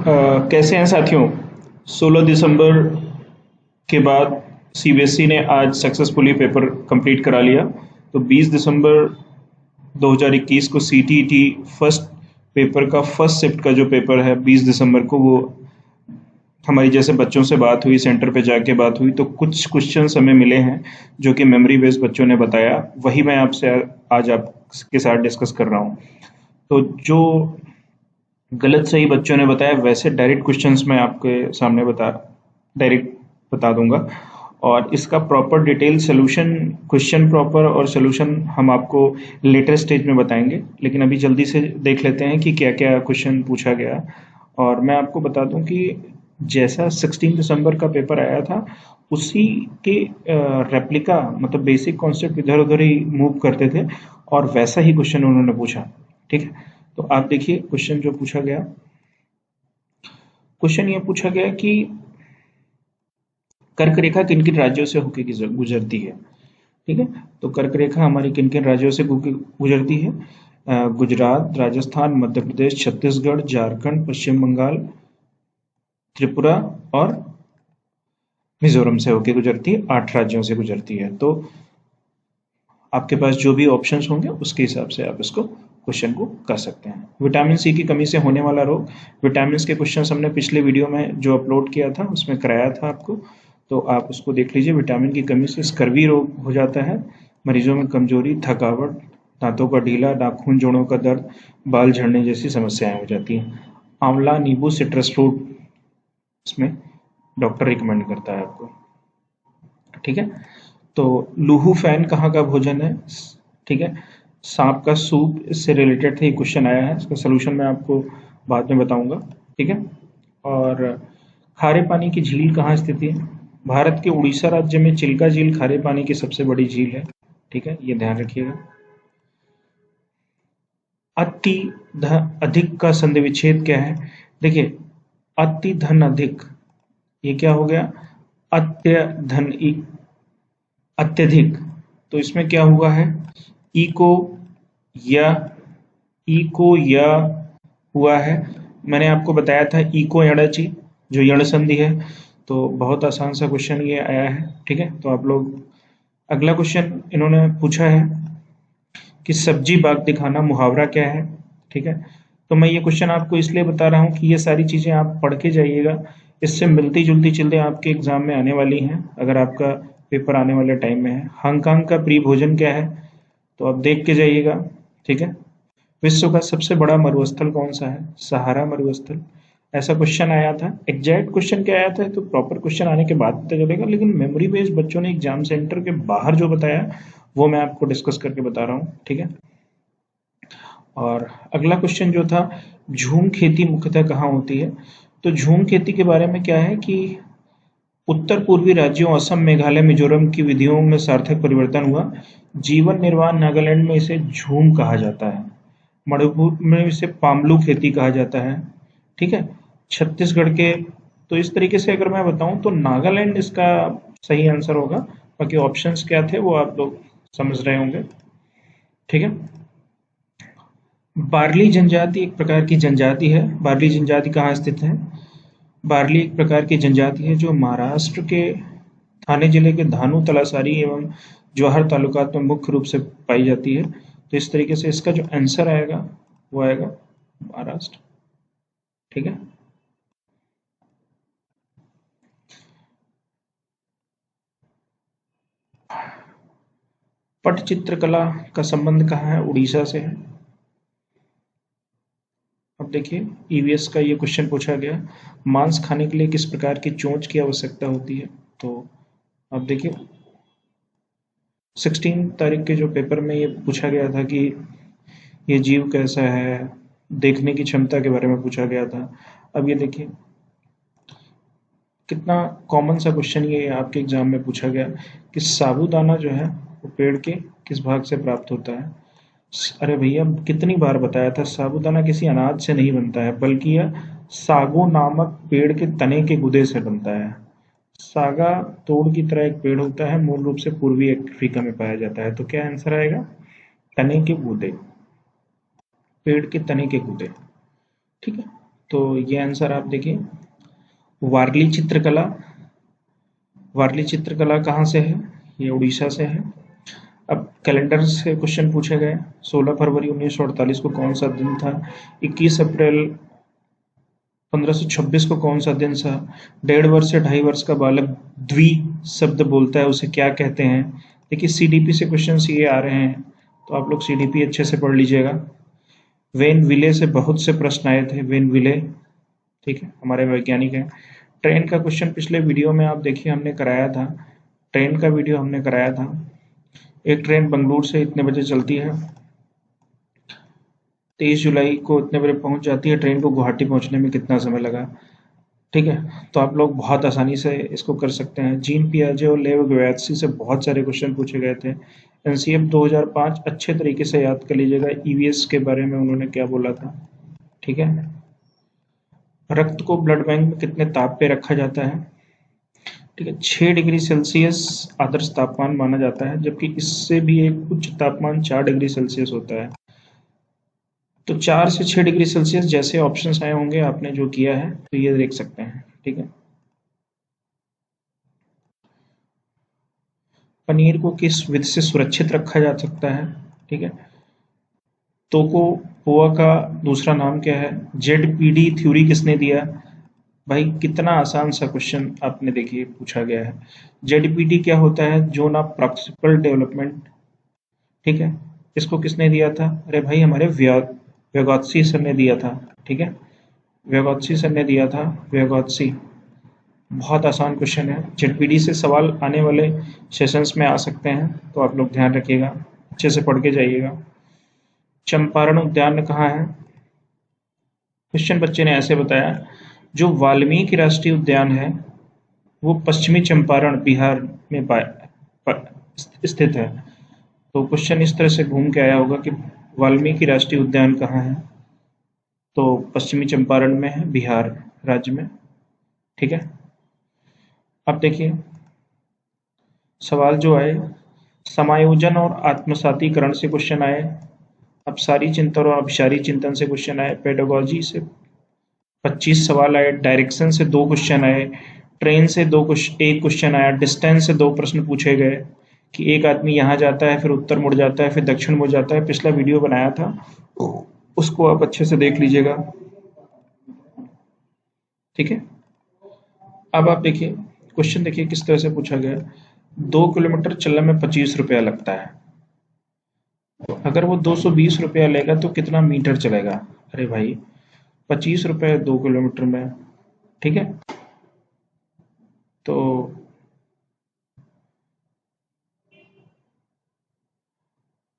कैसे हैं साथियों। 16 दिसंबर के बाद सीबीएसई ने आज सक्सेसफुली पेपर कंप्लीट करा लिया। तो 20 दिसंबर 2021 को सीटीईटी फर्स्ट पेपर का फर्स्ट शिफ्ट का जो पेपर है 20 दिसंबर को, वो हमारी जैसे बच्चों से बात हुई, सेंटर पे जाके बात हुई, तो कुछ क्वेश्चंस हमें मिले हैं जो कि मेमोरी बेस्ड बच्चों ने बताया, वही मैं आपसे आज आपके साथ डिस्कस कर रहा हूँ। तो जो गलत सही बच्चों ने बताया वैसे डायरेक्ट क्वेश्चंस मैं आपके सामने डायरेक्ट बता दूंगा, और इसका proper detail solution, question proper और सोल्यूशन हम आपको लेटर स्टेज में बताएंगे। लेकिन अभी जल्दी से देख लेते हैं कि क्या क्या क्वेश्चन पूछा गया। और मैं आपको बता दूं कि जैसा 16 दिसंबर का पेपर आया था उसी के रेप्लिका, मतलब बेसिक कॉन्सेप्ट इधर उधर ही मूव करते थे और वैसा ही क्वेश्चन उन्होंने पूछा। ठीक है, तो आप देखिए क्वेश्चन जो पूछा गया। क्वेश्चन ये पूछा गया कि कर्क रेखा किन किन राज्यों से होकर गुजरती है। ठीक है, तो कर्क रेखा हमारी किन किन राज्यों से गुजरती है? गुजरात, राजस्थान, मध्य प्रदेश, छत्तीसगढ़, झारखंड, पश्चिम बंगाल, त्रिपुरा और मिजोरम से होकर गुजरती है। 8 राज्यों से गुजरती है। तो आपके पास जो भी ऑप्शंस होंगे उसके हिसाब से आप इसको क्वेश्चन को कर सकते हैं। विटामिन सी की कमी से होने वाला रोग, विटामिन के क्वेश्चन हमने पिछले वीडियो में जो अपलोड किया था उसमें कराया था आपको, तो आप उसको देख लीजिए। विटामिन की कमी से स्कर्वी रोग हो जाता है, मरीजों में कमजोरी, थकावट, दांतों का ढीला, नाखून जोड़ों का दर्द, बाल झड़ने जैसी समस्याएं हो जाती हैं। आंवला, नींबू, सिट्रस फ्रूट इसमें डॉक्टर रिकमेंड करता है आपको। ठीक है, तो लूहू फैन कहाँ का भोजन है? ठीक है, सांप का सूप, इससे रिलेटेड ही क्वेश्चन आया है, इसका सोल्यूशन मैं आपको बाद में बताऊंगा। ठीक है, और खारे पानी की झील कहाँ स्थित है? भारत के उड़ीसा राज्य में चिल्का झील खारे पानी की सबसे बड़ी झील है। ठीक है, ये ध्यान रखिएगा। अति धन अधिक का संधि विच्छेद क्या है? देखिए, अति धन अधिक, ये क्या हो गया? अत्यधिक, तो इसमें क्या हुआ है? इको या या हुआ है। मैंने आपको बताया था इको यणचि, जो यण संधि है। तो बहुत आसान सा क्वेश्चन ये आया है। ठीक है, तो आप लोग, अगला क्वेश्चन इन्होंने पूछा है कि सब्जी बाग दिखाना मुहावरा क्या है। ठीक है, तो मैं ये क्वेश्चन आपको इसलिए बता रहा हूँ कि ये सारी चीजें आप पढ़ के जाइएगा, इससे मिलती जुलती चीजें आपके एग्जाम में आने वाली हैं अगर आपका पेपर आने वाले टाइम में है। हांगकांग का प्री भोजन क्या है? तो आप देख के जाइएगा। ठीक है, विश्व का सबसे बड़ा मरुस्थल कौन सा है? सहारा मरुस्थल। ऐसा क्वेश्चन आया था। एग्जैक्ट क्वेश्चन क्या आया था तो प्रॉपर क्वेश्चन आने के बाद पता चलेगा, लेकिन मेमोरी बेस्ड बच्चों ने एग्जाम सेंटर के बाहर जो बताया वो मैं आपको डिस्कस करके बता रहा हूँ। ठीक है, और अगला क्वेश्चन जो था, झूम खेती मुख्यतः कहाँ होती है? तो झूम खेती के बारे में क्या है कि उत्तर पूर्वी राज्यों असम, मेघालय, मिजोरम की विधियों में सार्थक परिवर्तन हुआ। जीवन निर्वाह नागालैंड में इसे झूम कहा जाता है, मणिपुर में इसे पामलू खेती कहा जाता है। ठीक है, छत्तीसगढ़ के, तो इस तरीके से अगर मैं बताऊं तो नागालैंड इसका सही आंसर होगा। बाकी ऑप्शंस क्या थे वो आप लोग समझ रहे होंगे। ठीक है, बार्ली जनजाति एक प्रकार की जनजाति है। बार्ली जनजाति कहाँ स्थित है? बार्ली एक प्रकार की जनजाति है जो महाराष्ट्र के थाने जिले के धानू, तलासारी एवं जवाहर तालुकात में मुख्य रूप से पाई जाती है। तो इस तरीके से इसका जो आंसर आएगा वो आएगा महाराष्ट्र। ठीक है, पट चित्रकला का संबंध कहाँ है? उड़ीसा से है। अब देखिए, ईवीएस का ये क्वेश्चन पूछा गया, मांस खाने के लिए किस प्रकार की चोंच की आवश्यकता होती है? तो अब देखिए, 16 तारीख के जो पेपर में ये पूछा गया था कि ये जीव कैसा है, देखने की क्षमता के बारे में पूछा गया था। अब ये देखिए कितना कॉमन सा क्वेश्चन ये आपके एग्जाम में पूछा गया कि साबूदाना जो है वो पेड़ के किस भाग से प्राप्त होता है? अरे भैया, कितनी बार बताया था, साबूदाना किसी अनाज से नहीं बनता है, बल्कि यह सागो नामक पेड़ के तने के गुदे से बनता है। सागा तोड़ की तरह एक पेड़ होता है, मूल रूप से पूर्वी अफ्रीका में पाया जाता है। तो क्या आंसर आएगा? तने के गूदे, पेड़ के तने के गूदे। ठीक है, तो ये आंसर आप देखिए, वारली चित्रकला। वारली चित्रकला कहाँ से है? ये उड़ीसा से है। अब कैलेंडर से क्वेश्चन पूछे गए। 16 फरवरी 1948 को कौन सा दिन था? 21 अप्रैल 1526 को कौन सा दिन था? 1.5 वर्ष से 2.5 वर्ष का बालक द्वि शब्द बोलता है, उसे क्या कहते हैं? देखिए सीडीपी से क्वेश्चन ये आ रहे हैं, तो आप लोग सीडीपी अच्छे से पढ़ लीजिएगा। वेन विले से बहुत से प्रश्न आए थे, वेन विले, ठीक है, हमारे वैज्ञानिक हैं। ट्रेन का क्वेश्चन पिछले वीडियो में आप देखिए हमने कराया था, ट्रेन का वीडियो हमने कराया था। एक ट्रेन बंगलुरु से इतने बजे चलती है, 23 जुलाई को इतने बजे पहुंच जाती है। ट्रेन को गुवाहाटी पहुंचने में कितना समय लगा? ठीक है, तो आप लोग बहुत आसानी से इसको कर सकते हैं। जीन पियाजे और लेव ग्वेत्सी से बहुत सारे क्वेश्चन पूछे गए थे। एनसीएफ 2005 अच्छे तरीके से याद कर लीजिएगा, ईवीएस के बारे में उन्होंने क्या बोला था। ठीक है, रक्त को ब्लड बैंक में कितने ताप पे रखा जाता है? ठीक है, 6 डिग्री सेल्सियस आदर्श तापमान माना जाता है, जबकि इससे भी एक उच्च तापमान 4 डिग्री सेल्सियस होता है। तो 4 से 6 डिग्री सेल्सियस जैसे ऑप्शंस आए होंगे आपने जो किया है, तो ये देख सकते हैं। ठीक है, पनीर को किस विधि से सुरक्षित रखा जा सकता है? ठीक है, तोको पोआ का दूसरा नाम क्या है? जेडपीडी थ्योरी किसने दिया? भाई कितना आसान सा क्वेश्चन आपने देखिए पूछा गया है। जेडपीडी क्या होता है? Zone of principal development. ठीक है, इसको किसने दिया था? अरे भाई हमारे व्यगोत्सी सर ने दिया था। ठीक है, व्यगोत्सी सर ने दिया था, व्यगोत्सी। बहुत आसान क्वेश्चन है, जेडपीडी से सवाल आने वाले सेशंस में आ सकते हैं, तो आप लोग ध्यान रखिएगा, अच्छे से पढ़ के जाइएगा। चंपारण उद्यान कहाँ है? क्वेश्चन बच्चे ने ऐसे बताया, जो वाल्मीकि राष्ट्रीय उद्यान है वो पश्चिमी चंपारण बिहार में स्थित है। तो क्वेश्चन इस तरह से घूम के आया होगा कि वाल्मीकि राष्ट्रीय उद्यान कहाँ है? तो पश्चिमी चंपारण में है, बिहार राज्य में। ठीक है, अब देखिए सवाल जो आए, समायोजन और आत्मसातीकरण से क्वेश्चन आए, अपसारी चिंतन और अभिसारी चिंतन से क्वेश्चन आए, पेडागोजी से 25 सवाल आए, डायरेक्शन से 2 क्वेश्चन आए, ट्रेन से एक क्वेश्चन आया, डिस्टेंस से 2 प्रश्न पूछे गए कि एक आदमी यहाँ जाता है फिर उत्तर मुड़ जाता है फिर दक्षिण मुड़ जाता है। पिछला वीडियो बनाया था, उसको आप अच्छे से देख लीजिएगा। ठीक है, अब आप देखिए क्वेश्चन, देखिए किस तरह से पूछा गया। 2 किलोमीटर चलने में 25 रुपया लगता है, तो अगर वो 220 रुपया लेगा तो कितना मीटर चलेगा? अरे भाई 25 रुपये 2 किलोमीटर में। ठीक है, तो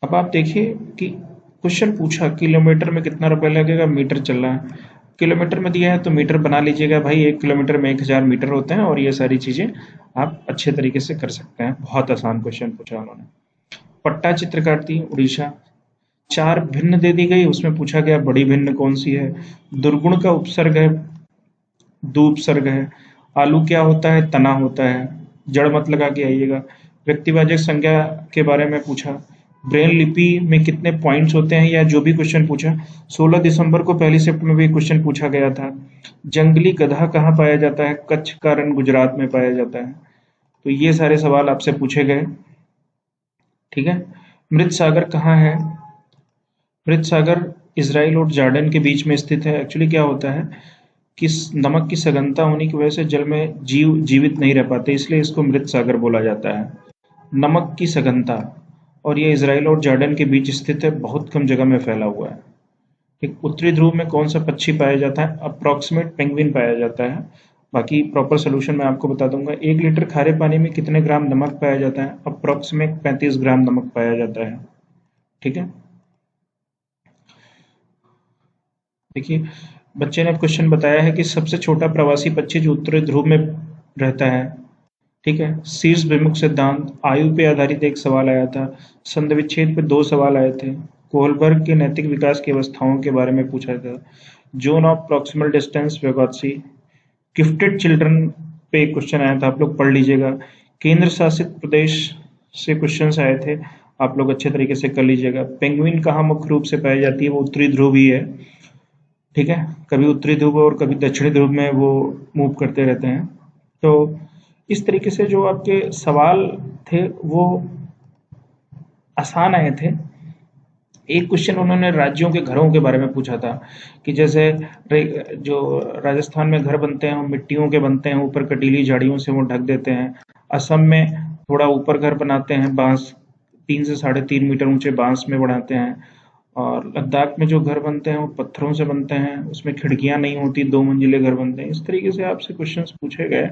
अब आप देखिए कि क्वेश्चन पूछा किलोमीटर में कितना रुपया लगेगा, मीटर चल रहा है, किलोमीटर में दिया है तो मीटर बना लीजिएगा भाई। 1 किलोमीटर में 1000 मीटर होते हैं, और ये सारी चीजें आप अच्छे तरीके से कर सकते हैं। बहुत आसान क्वेश्चन पूछा उन्होंने। पट्टा चित्रकारी उड़ीसा, 4 भिन्न दे दी गई, उसमें पूछा गया बड़ी भिन्न कौन सी है? दुर्गुण का उपसर्ग है, उपसर्ग है। आलू क्या होता है? तना होता है। जड़ मत लगा के आइएगा। व्यक्तिवाचक संज्ञा के बारे में पूछा। ब्रेल लिपि में कितने पॉइंट्स होते हैं, या जो भी क्वेश्चन पूछा। 16 दिसंबर को पहली शिफ्ट में भी क्वेश्चन पूछा गया था। जंगली गधा कहाँ पाया जाता है? कच्छ का रण गुजरात में पाया जाता है। तो ये सारे सवाल आपसे पूछे गए। ठीक है, मृत सागर कहाँ है? मृत सागर इजराइल और जॉर्डन के बीच में स्थित है। एक्चुअली क्या होता है कि नमक की सघनता होने की वजह से जल में जीवित नहीं रह पाते, इसलिए इसको मृत सागर बोला जाता है। नमक की सघनता, और ये इजराइल और जॉर्डन के बीच स्थित है, बहुत कम जगह में फैला हुआ है। एक उत्तरी ध्रुव में कौन सा पक्षी पाया जाता है? अप्रोक्सीमेट पेंगुइन पाया जाता है। बाकी प्रॉपर सोल्यूशन मैं आपको बता दूंगा। 1 लीटर खारे पानी में कितने ग्राम नमक पाया जाता है? अप्रोक्सीमेट 35 ग्राम नमक पाया जाता है। ठीक है, देखिए बच्चे ने क्वेश्चन बताया है कि सबसे छोटा प्रवासी पक्षी जो उत्तरी ध्रुव में रहता है। ठीक है, शीर्ष विमुख सिद्धांत, आयु पे आधारित एक सवाल आया था। संधि विच्छेद पे 2 सवाल आए थे। कोहलबर्ग के नैतिक विकास की अवस्थाओं के बारे में पूछा था। Zone of proximal distance, Vygotsky. Gifted children पे एक क्वेश्चन आया था, आप लोग पढ़ लीजिएगा। केंद्र शासित प्रदेश से क्वेश्चन आए थे, आप लोग अच्छे तरीके से कर लीजिएगा। पेंगुइन कहाँ मुख्य रूप से पाई जाती है? वो उत्तरी ध्रुव ही है। ठीक है, कभी उत्तरी ध्रुव और कभी दक्षिणी ध्रुव में वो मूव करते रहते हैं। तो इस तरीके से जो आपके सवाल थे वो आसान आए थे। एक क्वेश्चन उन्होंने राज्यों के घरों के बारे में पूछा था कि जैसे जो राजस्थान में घर बनते हैं वो मिट्टियों के बनते हैं, ऊपर कटीली झाड़ियों से वो ढक देते हैं। असम में थोड़ा ऊपर घर बनाते हैं, बांस 3 से 3.5 मीटर ऊंचे बांस में बनाते हैं। और लद्दाख में जो घर बनते हैं वो पत्थरों से बनते हैं, उसमें खिड़कियां नहीं होती, 2 मंजिले घर बनते हैं। इस तरीके से आपसे क्वेश्चंस पूछे गए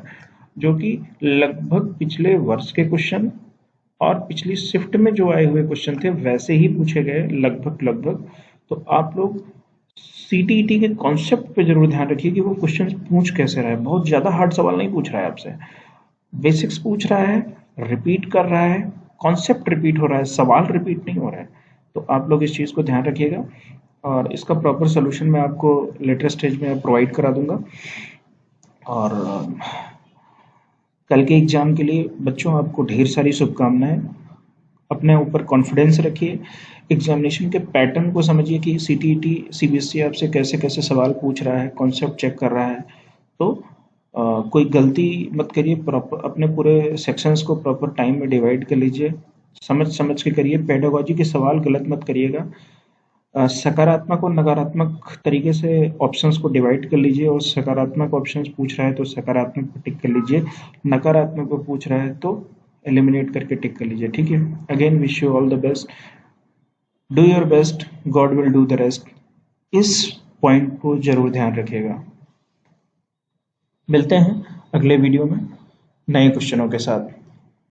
जो कि लगभग पिछले वर्ष के क्वेश्चन और पिछली शिफ्ट में जो आए हुए क्वेश्चन थे वैसे ही पूछे गए लगभग। तो आप लोग सीटीईटी के कॉन्सेप्ट पे जरूर ध्यान रखिए कि वो क्वेश्चन पूछ कैसे रहा है। बहुत ज्यादा हार्ड सवाल नहीं पूछ रहा है आपसे, बेसिक्स पूछ रहा है, रिपीट कर रहा है, कॉन्सेप्ट रिपीट हो रहा है, सवाल रिपीट नहीं हो रहा है। तो आप लोग इस चीज़ को ध्यान रखिएगा और इसका प्रॉपर सोल्यूशन मैं आपको लेटर स्टेज में प्रोवाइड करा दूंगा। और कल के एग्जाम के लिए बच्चों आपको ढेर सारी शुभकामनाएं। अपने ऊपर कॉन्फिडेंस रखिए, एग्जामिनेशन के पैटर्न को समझिए कि सीटीईटी सीबीएसई आपसे कैसे कैसे सवाल पूछ रहा है, कॉन्सेप्ट चेक कर रहा है। तो कोई गलती मत करिए, प्रॉपर अपने पूरे सेक्शंस को प्रॉपर टाइम में डिवाइड कर लीजिए, समझ के करिए। पेडागोजी के सवाल गलत मत करिएगा। सकारात्मक और नकारात्मक तरीके से ऑप्शंस को डिवाइड कर लीजिए और सकारात्मक ऑप्शंस पूछ रहा है तो सकारात्मक पर टिक कर लीजिए, नकारात्मक पर पूछ रहा है तो एलिमिनेट करके टिक कर लीजिए। ठीक है, again wish you all the best, do your best, God will do the rest. इस पॉइंट को जरूर ध्यान रखिएगा। मिलते हैं अगले वीडियो में नए क्वेश्चनों के साथ।